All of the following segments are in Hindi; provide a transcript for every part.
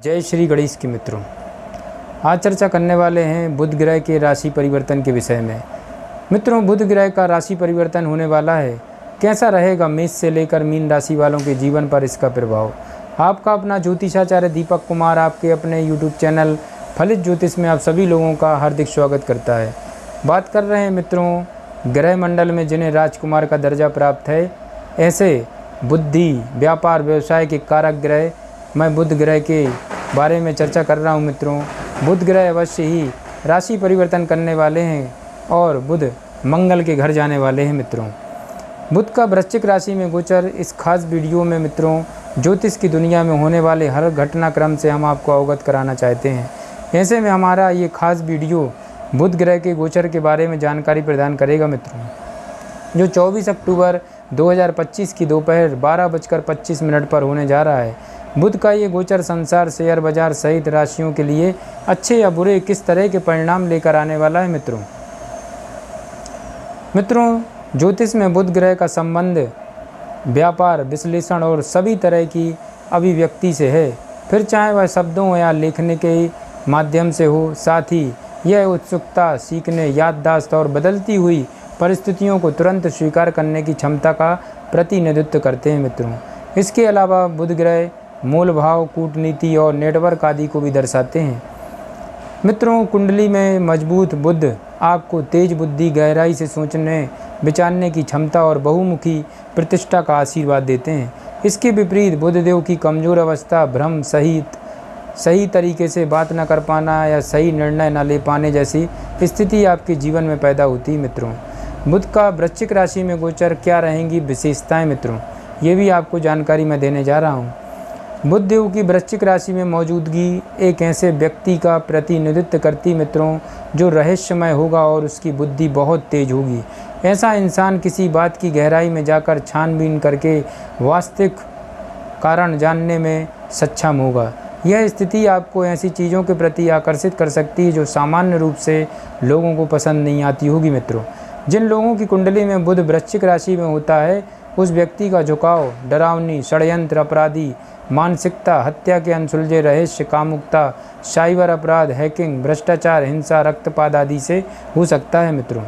जय श्री गणेश के मित्रों, आज चर्चा करने वाले हैं बुध ग्रह के राशि परिवर्तन के विषय में। मित्रों, बुध ग्रह का राशि परिवर्तन होने वाला है। कैसा रहेगा मेष से लेकर मीन राशि वालों के जीवन पर इसका प्रभाव। आपका अपना ज्योतिषाचार्य दीपक कुमार आपके अपने यूट्यूब चैनल फलित ज्योतिष में आप सभी लोगों का हार्दिक स्वागत करता है। बात कर रहे हैं मित्रों ग्रह मंडल में जिन्हें राजकुमार का दर्जा प्राप्त है, ऐसे बुद्धि, व्यापार, व्यवसाय के कारक ग्रह मैं बुध ग्रह के बारे में चर्चा कर रहा हूं। मित्रों, बुध ग्रह अवश्य ही राशि परिवर्तन करने वाले हैं और बुध मंगल के घर जाने वाले हैं। मित्रों, बुध का वृश्चिक राशि में गोचर इस खास वीडियो में मित्रों ज्योतिष की दुनिया में होने वाले हर घटनाक्रम से हम आपको अवगत कराना चाहते हैं। ऐसे में हमारा ये खास वीडियो बुध ग्रह के गोचर के बारे में जानकारी प्रदान करेगा। मित्रों, जो 24 अक्टूबर 2025 की दोपहर 12:25 पर होने जा रहा है। बुध का ये गोचर संसार, शेयर बाजार सहित राशियों के लिए अच्छे या बुरे किस तरह के परिणाम लेकर आने वाला है। मित्रों, ज्योतिष में बुध ग्रह का संबंध व्यापार, विश्लेषण और सभी तरह की अभिव्यक्ति से है, फिर चाहे वह शब्दों या लिखने के माध्यम से हो। साथ ही यह उत्सुकता, सीखने, याददाश्त और बदलती हुई परिस्थितियों को तुरंत स्वीकार करने की क्षमता का प्रतिनिधित्व करते हैं। मित्रों, इसके अलावा बुध ग्रह मूल भाव, कूटनीति और नेटवर्क आदि को भी दर्शाते हैं। मित्रों, कुंडली में मजबूत बुध आपको तेज बुद्धि, गहराई से सोचने विचारने की क्षमता और बहुमुखी प्रतिष्ठा का आशीर्वाद देते हैं। इसके विपरीत बुधदेव की कमजोर अवस्था, भ्रम सहित सही तरीके से बात न कर पाना या सही निर्णय न ले पाने जैसी स्थिति आपके जीवन में पैदा होती है। मित्रों, बुध का वृश्चिक राशि में गोचर क्या रहेंगी विशेषताएं। मित्रों, ये भी आपको जानकारी मैं देने जा रहा हूँ। बुध देव की वृश्चिक राशि में मौजूदगी एक ऐसे व्यक्ति का प्रतिनिधित्व करती मित्रों जो रहस्यमय होगा और उसकी बुद्धि बहुत तेज होगी। ऐसा इंसान किसी बात की गहराई में जाकर छानबीन करके वास्तविक कारण जानने में सक्षम होगा। यह स्थिति आपको ऐसी चीज़ों के प्रति आकर्षित कर सकती है जो सामान्य रूप से लोगों को पसंद नहीं आती होगी। मित्रों, जिन लोगों की कुंडली में बुध वृश्चिक राशि में होता है, उस व्यक्ति का झुकाव डरावनी, षड्यंत्र, अपराधी मानसिकता, हत्या के अनसुलझे रहस्य, कामुकता, साइबर अपराध, हैकिंग, भ्रष्टाचार, हिंसा, रक्तपात आदि से हो सकता है। मित्रों,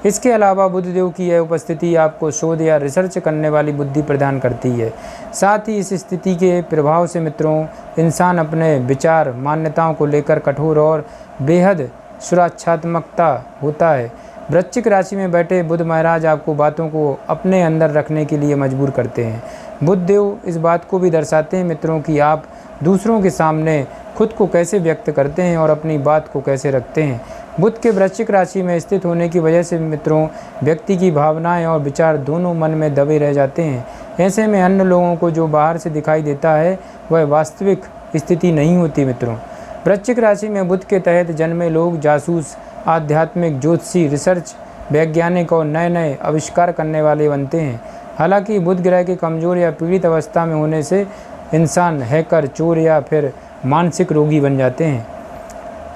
इसके अलावा बुधदेव की यह उपस्थिति आपको शोध या रिसर्च करने वाली बुद्धि प्रदान करती है। साथ ही इस स्थिति के प्रभाव से मित्रों इंसान अपने विचार, मान्यताओं को लेकर कठोर और बेहद सुरक्षात्मकता होता है। वृश्चिक राशि में बैठे बुध महाराज आपको बातों को अपने अंदर रखने के लिए मजबूर करते हैं। बुध देव इस बात को भी दर्शाते हैं मित्रों कि आप दूसरों के सामने खुद को कैसे व्यक्त करते हैं और अपनी बात को कैसे रखते हैं। बुध के वृश्चिक राशि में स्थित होने की वजह से मित्रों व्यक्ति की भावनाएं और विचार दोनों मन में दबे रह जाते हैं। ऐसे में अन्य लोगों को जो बाहर से दिखाई देता है वह वास्तविक स्थिति नहीं होती। मित्रों, वृश्चिक राशि में बुध के तहत जन्मे लोग जासूस, आध्यात्मिक, ज्योतिषी, रिसर्च, वैज्ञानिक और नए नए आविष्कार करने वाले बनते हैं। हालांकि बुध ग्रह के कमजोर या पीड़ित अवस्था में होने से इंसान हैकर, चोर या फिर मानसिक रोगी बन जाते हैं।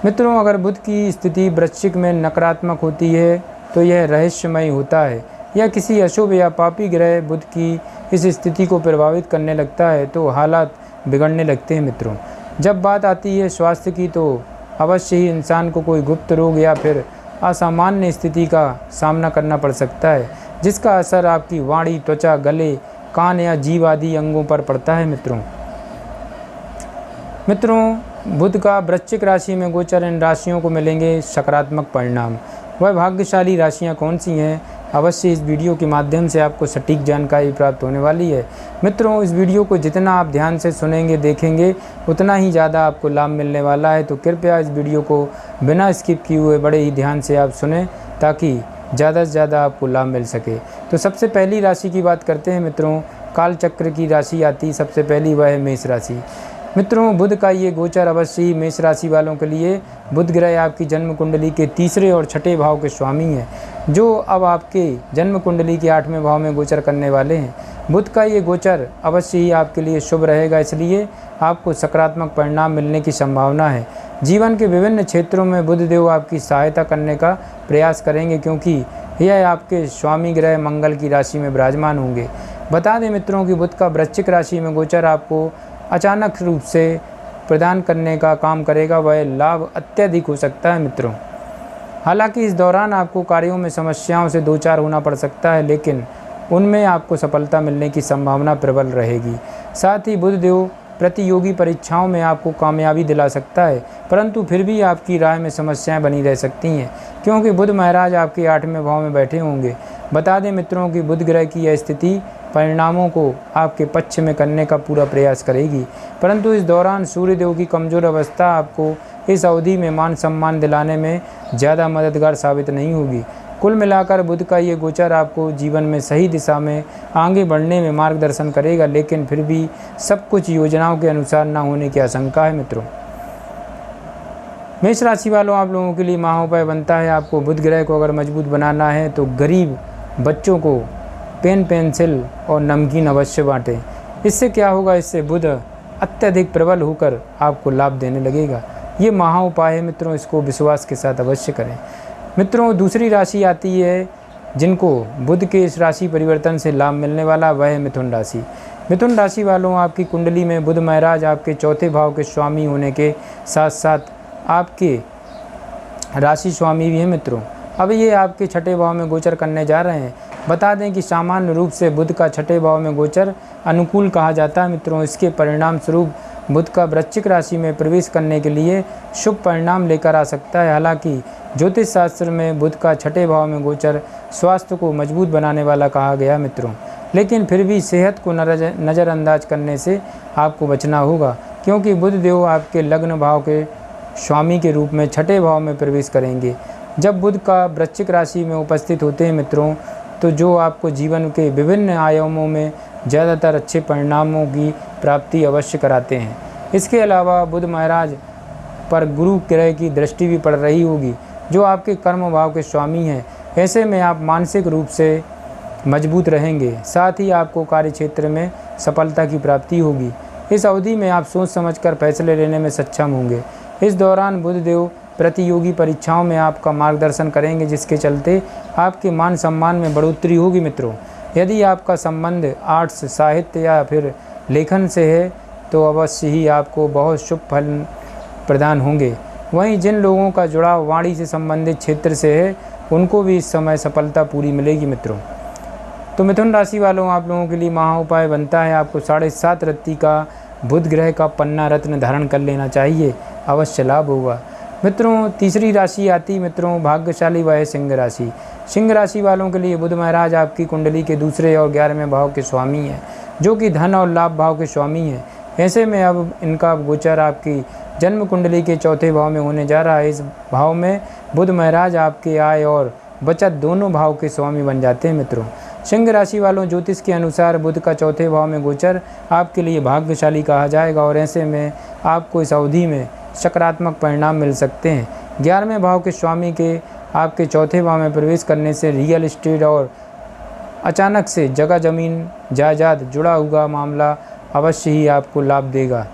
मित्रों, अगर बुध की स्थिति वृश्चिक में नकारात्मक होती है तो यह रहस्यमय होता है, या किसी अशुभ या पापी ग्रह बुध की इस स्थिति को प्रभावित करने लगता है तो हालात बिगड़ने लगते हैं। मित्रों, जब बात आती है स्वास्थ्य की तो अवश्य ही इंसान को कोई गुप्त रोग या फिर असामान्य स्थिति का सामना करना पड़ सकता है, जिसका असर आपकी वाणी, त्वचा, गले, कान या जीभ आदि अंगों पर पड़ता है। मित्रों, बुध का वृश्चिक राशि में गोचर इन राशियों को मिलेंगे सकारात्मक परिणाम। वह भाग्यशाली राशियां कौन सी हैं, अवश्य इस वीडियो के माध्यम से आपको सटीक जानकारी प्राप्त होने वाली है। मित्रों, इस वीडियो को जितना आप ध्यान से सुनेंगे, देखेंगे, उतना ही ज़्यादा आपको लाभ मिलने वाला है। तो कृपया इस वीडियो को बिना स्किप किए हुए बड़े ही ध्यान से आप सुने ताकि ज़्यादा से ज़्यादा आपको लाभ मिल सके। तो सबसे पहली राशि की बात करते हैं। मित्रों, काल चक्र की राशि आती सबसे पहली, वह है मेष राशि। मित्रों, बुध का ये गोचर अवश्य ही मेष राशि वालों के लिए, बुध ग्रह आपकी जन्म कुंडली के तीसरे और छठे भाव के स्वामी हैं, जो अब आपके जन्म कुंडली के 8वें भाव में गोचर करने वाले हैं। बुध का ये गोचर अवश्य ही आपके लिए शुभ रहेगा, इसलिए आपको सकारात्मक परिणाम मिलने की संभावना है। जीवन के विभिन्न क्षेत्रों में बुध देव आपकी सहायता करने का प्रयास करेंगे, क्योंकि यह आपके स्वामी ग्रह मंगल की राशि में विराजमान होंगे। बता दें मित्रों कि बुध का वृश्चिक राशि में गोचर आपको अचानक रूप से प्रदान करने का काम करेगा, वह लाभ अत्यधिक हो सकता है मित्रों। हालांकि इस दौरान आपको कार्यों में समस्याओं से दो चार होना पड़ सकता है, लेकिन उनमें आपको सफलता मिलने की संभावना प्रबल रहेगी। साथ ही बुध देव प्रतियोगी परीक्षाओं में आपको कामयाबी दिला सकता है, परंतु फिर भी आपकी राह में समस्याएं बनी रह सकती हैं, क्योंकि बुध महाराज आपके 8वें भाव में बैठे होंगे। बता दें मित्रों कि बुध ग्रह की यह स्थिति परिणामों को आपके पक्ष में करने का पूरा प्रयास करेगी, परंतु इस दौरान सूर्यदेव की कमज़ोर अवस्था आपको इस अवधि में मान सम्मान दिलाने में ज़्यादा मददगार साबित नहीं होगी। कुल मिलाकर बुध का ये गोचर आपको जीवन में सही दिशा में आगे बढ़ने में मार्गदर्शन करेगा, लेकिन फिर भी सब कुछ योजनाओं के अनुसार न होने की आशंका है मित्रों। मेष राशि वालों, आप लोगों के लिए महाउपाय बनता है। आपको बुध ग्रह को अगर मजबूत बनाना है तो गरीब बच्चों को पेन, पेंसिल और नमकीन अवश्य बांटें। इससे क्या होगा, इससे बुध अत्यधिक प्रबल होकर आपको लाभ देने लगेगा। ये महाउपाय है मित्रों, इसको विश्वास के साथ अवश्य करें। मित्रों, दूसरी राशि आती है जिनको बुध के इस राशि परिवर्तन से लाभ मिलने वाला, वह है मिथुन राशि। मिथुन राशि वालों, आपकी कुंडली में बुध महाराज आपके 4थे भाव के स्वामी होने के साथ साथ आपके राशि स्वामी भी हैं मित्रों। अब ये आपके 6ठे भाव में गोचर करने जा रहे हैं। बता दें कि सामान्य रूप से बुध का 6ठे भाव में गोचर अनुकूल कहा जाता है मित्रों। इसके परिणाम स्वरूप बुध का वृश्चिक राशि में प्रवेश करने के लिए शुभ परिणाम लेकर आ सकता है। हालांकि ज्योतिष शास्त्र में बुध का 6ठे भाव में गोचर स्वास्थ्य को मजबूत बनाने वाला कहा गया मित्रों, लेकिन फिर भी सेहत को नज़रअंदाज करने से आपको बचना होगा, क्योंकि बुध देव आपके लग्न भाव के स्वामी के रूप में 6ठे भाव में प्रवेश करेंगे। जब बुध का वृश्चिक राशि में उपस्थित होते हैं मित्रों, तो जो आपको जीवन के विभिन्न आयामों में ज़्यादातर अच्छे परिणामों की प्राप्ति अवश्य कराते हैं। इसके अलावा बुध महाराज पर गुरु ग्रह की दृष्टि भी पड़ रही होगी, जो आपके कर्म भाव के स्वामी हैं। ऐसे में आप मानसिक रूप से मजबूत रहेंगे, साथ ही आपको कार्य क्षेत्र में सफलता की प्राप्ति होगी। इस अवधि में आप सोच समझकर फैसले लेने में सक्षम होंगे। इस दौरान बुध देव प्रतियोगी परीक्षाओं में आपका मार्गदर्शन करेंगे, जिसके चलते आपके मान सम्मान में बढ़ोतरी होगी मित्रों। यदि आपका संबंध आर्ट्स, साहित्य या फिर लेखन से है तो अवश्य ही आपको बहुत शुभ फल प्रदान होंगे। वहीं जिन लोगों का जुड़ाव वाणी से संबंधित क्षेत्र से है, उनको भी इस समय सफलता पूरी मिलेगी मित्रों। तो मिथुन राशि वालों, आप लोगों के लिए महाउपाय बनता है आपको 7.5 रत्ती का बुध ग्रह का पन्ना रत्न धारण कर लेना चाहिए, अवश्य लाभ होगा। मित्रों, तीसरी राशि आती मित्रों भाग्यशाली, वह है सिंह राशि। सिंह राशि वालों के लिए बुध महाराज आपकी कुंडली के 2 और 11वें भाव के स्वामी हैं, जो कि धन और लाभ भाव के स्वामी हैं। ऐसे में अब इनका गोचर आपकी जन्म कुंडली के 4थे भाव में होने जा रहा है। इस भाव में बुध महाराज आपके आय और बचत दोनों भाव के स्वामी बन जाते हैं मित्रों। सिंह राशि वालों, ज्योतिष के अनुसार बुध का 4थे भाव में गोचर आपके लिए भाग्यशाली कहा जाएगा, और ऐसे में आपको इस अवधि में सकारात्मक परिणाम मिल सकते हैं। 11वें भाव के स्वामी के आपके 4थे भाव में प्रवेश करने से रियल एस्टेट और अचानक से जगह जमीन जायदाद जुड़ा हुआ मामला अवश्य ही आपको लाभ देगा।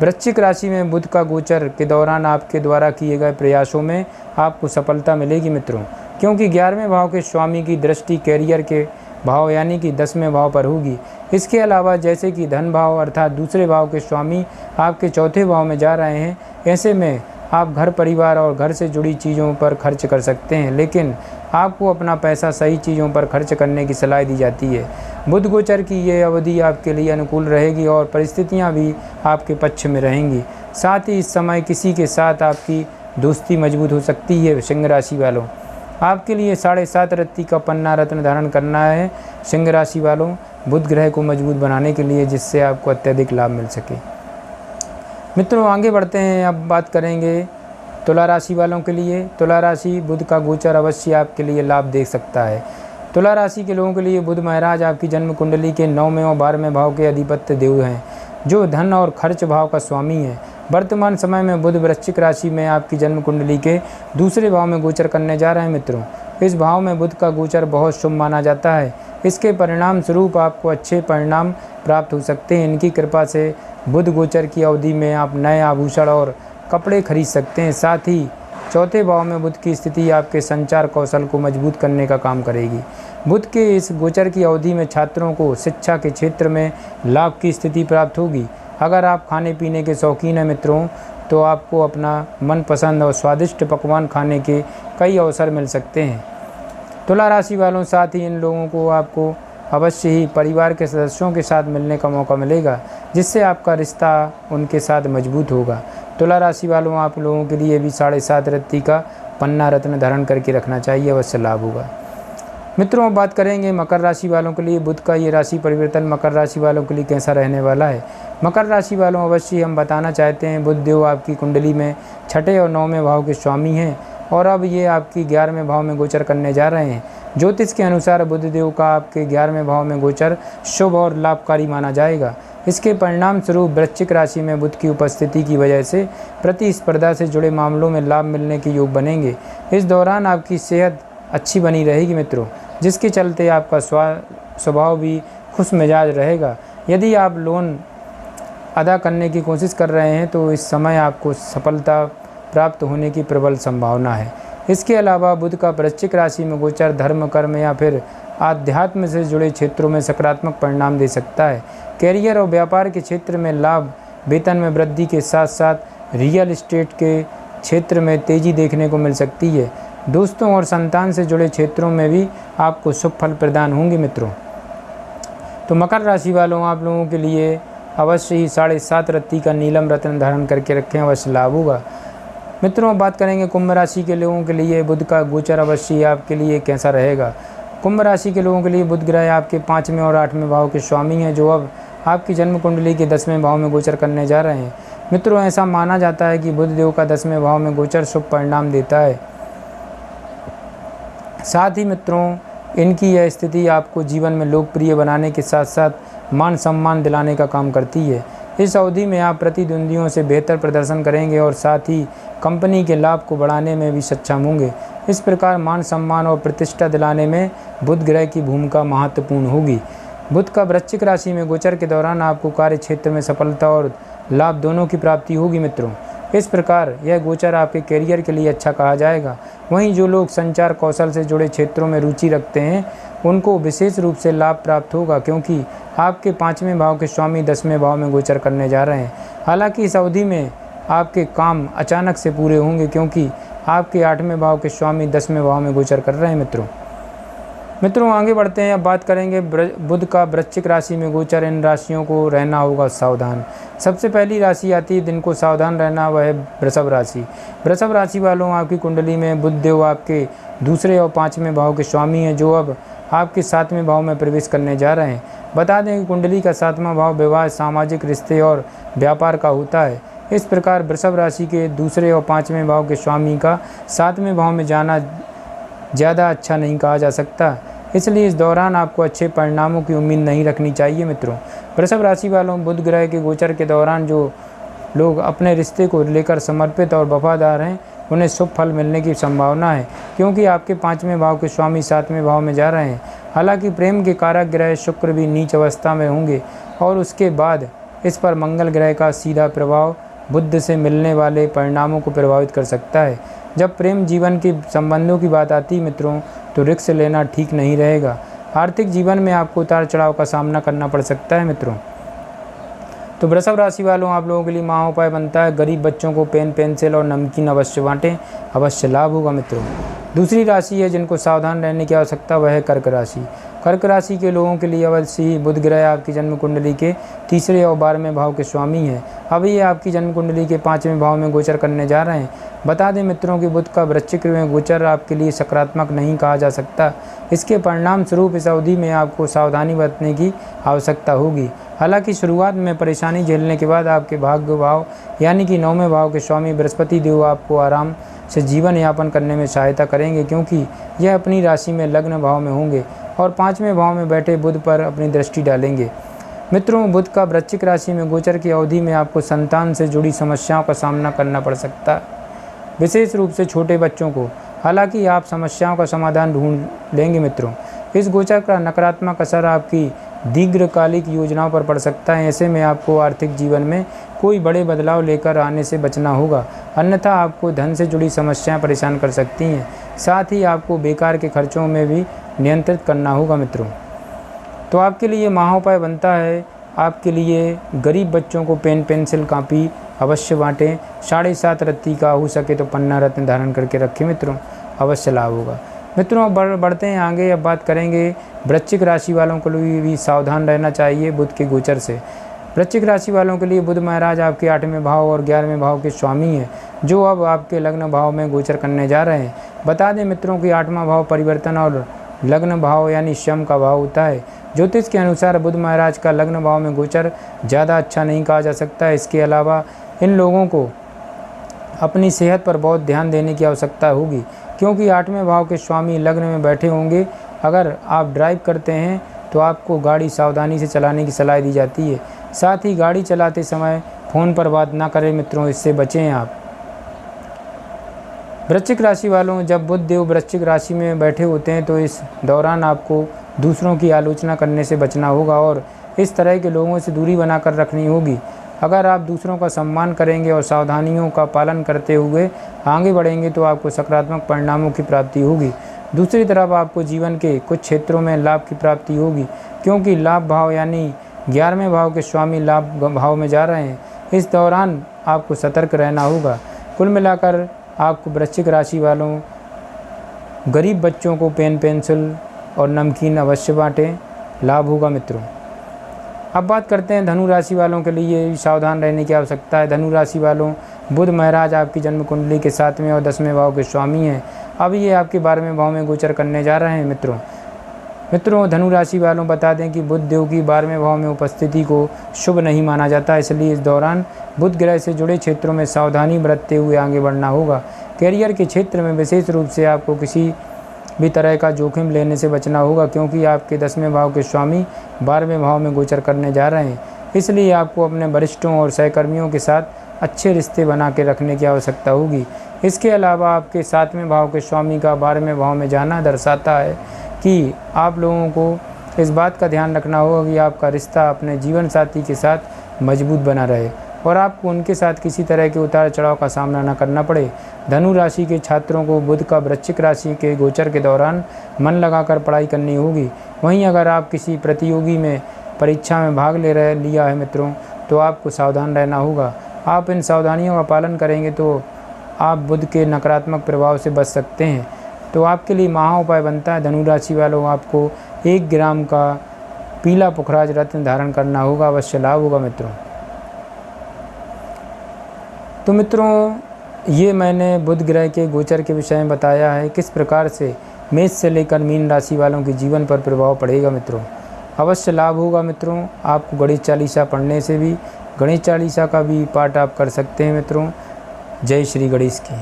वृश्चिक राशि में बुध का गोचर के दौरान आपके द्वारा किए गए प्रयासों में आपको सफलता मिलेगी मित्रों, क्योंकि 11वें भाव के स्वामी की दृष्टि कैरियर के भाव यानी कि 10वें भाव पर होगी। इसके अलावा जैसे कि धन भाव अर्थात दूसरे भाव के स्वामी आपके 4थे भाव में जा रहे हैं, ऐसे में आप घर परिवार और घर से जुड़ी चीज़ों पर खर्च कर सकते हैं, लेकिन आपको अपना पैसा सही चीज़ों पर खर्च करने की सलाह दी जाती है। बुध गोचर की ये अवधि आपके लिए अनुकूल रहेगी और परिस्थितियां भी आपके पक्ष में रहेंगी। साथ ही इस समय किसी के साथ आपकी दोस्ती मजबूत हो सकती है। सिंह राशि वालों, आपके लिए 7.5 रत्ती का पन्ना रत्न धारण करना है सिंह राशि वालों, बुध ग्रह को मजबूत बनाने के लिए, जिससे आपको अत्यधिक लाभ मिल सके। मित्रों, आगे बढ़ते हैं। अब बात करेंगे तुला राशि वालों के लिए। तुला राशि, बुध का गोचर अवश्य आपके लिए लाभ दे सकता है। तुला राशि के लोगों के लिए बुध महाराज आपकी जन्म कुंडली के 9वें और 12वें भाव के अधिपत्य देव हैं, जो धन और खर्च भाव का स्वामी है। वर्तमान समय में बुध वृश्चिक राशि में आपकी जन्म कुंडली के 2 भाव में गोचर करने जा रहे हैं मित्रों। इस भाव में बुध का गोचर बहुत शुभ माना जाता है। इसके परिणाम स्वरूप आपको अच्छे परिणाम प्राप्त हो सकते हैं। इनकी कृपा से बुध गोचर की अवधि में आप नए आभूषण और कपड़े खरीद सकते हैं। साथ ही 4थे भाव में बुध की स्थिति आपके संचार कौशल को मजबूत करने का काम करेगी। बुध के इस गोचर की अवधि में छात्रों को शिक्षा के क्षेत्र में लाभ की स्थिति प्राप्त होगी। अगर आप खाने पीने के शौकीन हैं मित्रों, तो आपको अपना मनपसंद और स्वादिष्ट पकवान खाने के कई अवसर मिल सकते हैं। तुला राशि वालों, साथ ही इन लोगों को आपको अवश्य ही परिवार के सदस्यों के साथ मिलने का मौका मिलेगा, जिससे आपका रिश्ता उनके साथ मजबूत होगा। तुला राशि वालों, आप लोगों के लिए भी 7.5 रत्ती का पन्ना रत्न धारण करके रखना चाहिए, अवश्य लाभ होगा। मित्रों, अब बात करेंगे मकर राशि वालों के लिए बुध का ये राशि परिवर्तन मकर राशि वालों के लिए कैसा रहने वाला है। मकर राशि वालों, अवश्य हम बताना चाहते हैं, बुध देव आपकी कुंडली में 6ठे और 9वें भाव के स्वामी हैं और अब ये आपकी 11वें भाव में गोचर करने जा रहे हैं। ज्योतिष के अनुसार बुध देव का आपके 11वें भाव में गोचर शुभ और लाभकारी माना जाएगा। इसके परिणाम स्वरूप वृश्चिक राशि में बुध की उपस्थिति की वजह से प्रतिस्पर्धा से जुड़े मामलों में लाभ मिलने के योग बनेंगे। इस दौरान आपकी सेहत अच्छी बनी रहेगी मित्रों, जिसके चलते आपका स्वभाव भी खुश मिजाज रहेगा। यदि आप लोन अदा करने की कोशिश कर रहे हैं तो इस समय आपको सफलता प्राप्त होने की प्रबल संभावना है। इसके अलावा बुध का वृश्चिक राशि में गोचर धर्म, कर्म या फिर आध्यात्म से जुड़े क्षेत्रों में सकारात्मक परिणाम दे सकता है। कैरियर और व्यापार के क्षेत्र में लाभ, वेतन में वृद्धि के साथ साथ रियल एस्टेट के क्षेत्र में तेजी देखने को मिल सकती है। दोस्तों और संतान से जुड़े क्षेत्रों में भी आपको शुभ फल प्रदान होंगे मित्रों। तो मकर राशि वालों, आप लोगों के लिए अवश्य ही 7.5 रत्ती का नीलम रत्न धारण करके रखें, अवश्य लाभ होगा। मित्रों, बात करेंगे कुंभ राशि के लोगों के लिए बुध का गोचर अवश्य आपके लिए कैसा रहेगा। कुंभ राशि के लोगों के लिए बुध ग्रह आपके 5वें और 8वें भाव के स्वामी हैं, जो अब आपकी जन्म कुंडली के 10वें भाव में गोचर करने जा रहे हैं। मित्रों, ऐसा माना जाता है कि बुध देव का 10वें भाव में गोचर शुभ परिणाम देता है। साथ ही मित्रों, इनकी यह स्थिति आपको जीवन में लोकप्रिय बनाने के साथ साथ मान सम्मान दिलाने का काम करती है। इस अवधि में आप प्रतिद्वंदियों से बेहतर प्रदर्शन करेंगे और साथ ही कंपनी के लाभ को बढ़ाने में भी सक्षम होंगे। इस प्रकार मान सम्मान और प्रतिष्ठा दिलाने में बुध ग्रह की भूमिका महत्वपूर्ण होगी। बुध का वृश्चिक राशि में गोचर के दौरान आपको कार्य क्षेत्र में सफलता और लाभ दोनों की प्राप्ति होगी मित्रों। इस प्रकार यह गोचर आपके कैरियर के लिए अच्छा कहा जाएगा। वहीं जो लोग संचार कौशल से जुड़े क्षेत्रों में रुचि रखते हैं, उनको विशेष रूप से लाभ प्राप्त होगा, क्योंकि आपके 5वें भाव के स्वामी 10वें भाव में गोचर करने जा रहे हैं। हालांकि इस अवधि में आपके काम अचानक से पूरे होंगे, क्योंकि आपके 8वें भाव के स्वामी 10वें भाव में गोचर कर रहे हैं मित्रों, आगे बढ़ते हैं। अब बात करेंगे बुध का वृश्चिक राशि में गोचर, इन राशियों को रहना होगा सावधान। सबसे पहली राशि आती है दिन को सावधान रहना, वह है वृषभ राशि। वृषभ राशि वालों, आपकी कुंडली में बुध देव आपके 2 और 5वें भाव के स्वामी हैं, जो अब आपके 7वें भाव में प्रवेश करने जा रहे हैं। बता दें कि कुंडली का 7वां भाव विवाह, सामाजिक रिश्ते और व्यापार का होता है। इस प्रकार वृषभ राशि के 2 और 5वें भाव के स्वामी का 7वें भाव में जाना ज़्यादा अच्छा नहीं कहा जा सकता, इसलिए इस दौरान आपको अच्छे परिणामों की उम्मीद नहीं रखनी चाहिए मित्रों। वृषभ राशि वालों, बुध ग्रह के गोचर के दौरान जो लोग अपने रिश्ते को लेकर समर्पित और वफादार हैं, उन्हें शुभ फल मिलने की संभावना है, क्योंकि आपके 5वें भाव के स्वामी 7वें भाव में जा रहे हैं। हालांकि प्रेम के कारक ग्रह शुक्र भी नीच अवस्था में होंगे और उसके बाद इस पर मंगल ग्रह का सीधा प्रभाव बुध से मिलने वाले परिणामों को प्रभावित कर सकता है। जब प्रेम जीवन के संबंधों की बात आती है मित्रों, तो रिस्क लेना ठीक नहीं रहेगा। आर्थिक जीवन में आपको उतार चढ़ाव का सामना करना पड़ सकता है मित्रों। तो वृषभ राशि वालों, आप लोगों के लिए महाउपाय बनता है, गरीब बच्चों को पेन, पेंसिल और नमकीन अवश्य बांटें, अवश्य लाभ होगा मित्रों। दूसरी राशि है जिनको सावधान रहने की आवश्यकता, वह है कर्क राशि। कर्क राशि के लोगों के लिए अवश्य ही बुध ग्रह आपकी जन्म कुंडली के 3 और 12वें भाव के स्वामी हैं। अब ये आपकी जन्म कुंडली के 5वें भाव में गोचर करने जा रहे हैं। बता दें मित्रों कि बुध का वृश्चिक में गोचर आपके लिए सकारात्मक नहीं कहा जा सकता। इसके परिणाम स्वरूप इस अवधि में आपको सावधानी बरतने की आवश्यकता होगी। हालांकि शुरुआत में परेशानी झेलने के बाद आपके भाग्य भाव यानी कि 9वें भाव के स्वामी बृहस्पति देव आपको आराम से जीवन यापन करने में सहायता करेंगे, क्योंकि यह अपनी राशि में लग्न भाव में होंगे और 5वें भाव में बैठे बुध पर अपनी दृष्टि डालेंगे। मित्रों, बुध का वृश्चिक राशि में गोचर की अवधि में आपको संतान से जुड़ी समस्याओं का सामना करना पड़ सकता है, विशेष रूप से छोटे बच्चों को। हालांकि आप समस्याओं का समाधान ढूंढ लेंगे मित्रों। इस गोचर का नकारात्मक असर आपकी दीर्घकालिक योजनाओं पर पड़ सकता है। ऐसे में आपको आर्थिक जीवन में कोई बड़े बदलाव लेकर आने से बचना होगा, अन्यथा आपको धन से जुड़ी समस्याएं परेशान कर सकती हैं। साथ ही आपको बेकार के खर्चों में भी नियंत्रित करना होगा मित्रों। तो आपके लिए महाउपाय बनता है आपके लिए गरीब बच्चों को पेन पेंसिल कापी अवश्य बाँटें। 7.5 रत्ती का हो सके तो पन्ना रत्न धारण करके रखें मित्रों, अवश्य लाभ होगा। मित्रों अब बढ़ते हैं आगे। अब बात करेंगे वृश्चिक राशि वालों को लिए भी सावधान रहना चाहिए बुध के गोचर से। वृश्चिक राशि वालों के लिए बुध महाराज आपके 8वें भाव और 11वें भाव के स्वामी हैं, जो अब आपके लग्न भाव में गोचर करने जा रहे हैं। बता दें मित्रों कि 8वां भाव परिवर्तन और लग्न भाव यानी श्रम का भाव होता है। ज्योतिष के अनुसार बुध महाराज का लग्न भाव में गोचर ज़्यादा अच्छा नहीं कहा जा सकता है। इसके अलावा इन लोगों को अपनी सेहत पर बहुत ध्यान देने की आवश्यकता होगी, क्योंकि 8वें भाव के स्वामी लग्न में बैठे होंगे। अगर आप ड्राइव करते हैं तो आपको गाड़ी सावधानी से चलाने की सलाह दी जाती है। साथ ही गाड़ी चलाते समय फ़ोन पर बात ना करें मित्रों, इससे बचें आप। वृश्चिक राशि वालों, जब बुध देव वृश्चिक राशि में बैठे होते हैं तो इस दौरान आपको दूसरों की आलोचना करने से बचना होगा और इस तरह के लोगों से दूरी बनाकर रखनी होगी। अगर आप दूसरों का सम्मान करेंगे और सावधानियों का पालन करते हुए आगे बढ़ेंगे तो आपको सकारात्मक परिणामों की प्राप्ति होगी। दूसरी तरफ आपको जीवन के कुछ क्षेत्रों में लाभ की प्राप्ति होगी, क्योंकि लाभ भाव यानी 11वें भाव के स्वामी लाभ भाव में जा रहे हैं। इस दौरान आपको सतर्क रहना होगा। कुल मिलाकर आपको वृश्चिक राशि वालों गरीब बच्चों को पेन पेंसिल और नमकीन अवश्य बाँटें, लाभ होगा मित्रों। अब बात करते हैं धनु राशि वालों के लिए सावधान रहने की आवश्यकता है। धनु राशि वालों, बुध महाराज आपकी जन्म कुंडली के 7वें और 10वें भाव के स्वामी हैं। अब ये आपके 12वें भाव में गोचर करने जा रहे हैं मित्रों धनु राशि वालों, बता दें कि बुध देव की 12वें भाव में उपस्थिति को शुभ नहीं माना जाता, इसलिए इस दौरान बुध ग्रह से जुड़े क्षेत्रों में सावधानी बरतते हुए आगे बढ़ना होगा। कैरियर के क्षेत्र में विशेष रूप से आपको किसी भी तरह का जोखिम लेने से बचना होगा, क्योंकि आपके 10वें भाव के स्वामी 12वें भाव में गोचर करने जा रहे हैं। इसलिए आपको अपने वरिष्ठों और सहकर्मियों के साथ अच्छे रिश्ते बना के रखने की आवश्यकता होगी। इसके अलावा आपके 7वें भाव के स्वामी का 12वें भाव में जाना दर्शाता है कि आप लोगों को इस बात का ध्यान रखना होगा कि आपका रिश्ता अपने जीवन साथी के साथ मजबूत बना रहे और आपको उनके साथ किसी तरह के उतार चढ़ाव का सामना न करना पड़े। धनु राशि के छात्रों को बुध का वृश्चिक राशि के गोचर के दौरान मन लगाकर पढ़ाई करनी होगी। वहीं अगर आप किसी प्रतियोगी में परीक्षा में भाग लिया है मित्रों, तो आपको सावधान रहना होगा। आप इन सावधानियों का पालन करेंगे तो आप बुध के नकारात्मक प्रभाव से बच सकते हैं। तो आपके लिए महा उपाय बनता है धनु राशि वालों, आपको 1 ग्राम का पीला पुखराज रत्न धारण करना होगा, अवश्य लाभ होगा मित्रों। तो मित्रों ये मैंने बुध ग्रह के गोचर के विषय में बताया है, किस प्रकार से मेष से लेकर मीन राशि वालों के जीवन पर प्रभाव पड़ेगा मित्रों, अवश्य लाभ होगा मित्रों। आपको गणेश चालीसा पढ़ने से भी गणेश चालीसा का भी पाठ आप कर सकते हैं मित्रों। जय श्री गणेश की।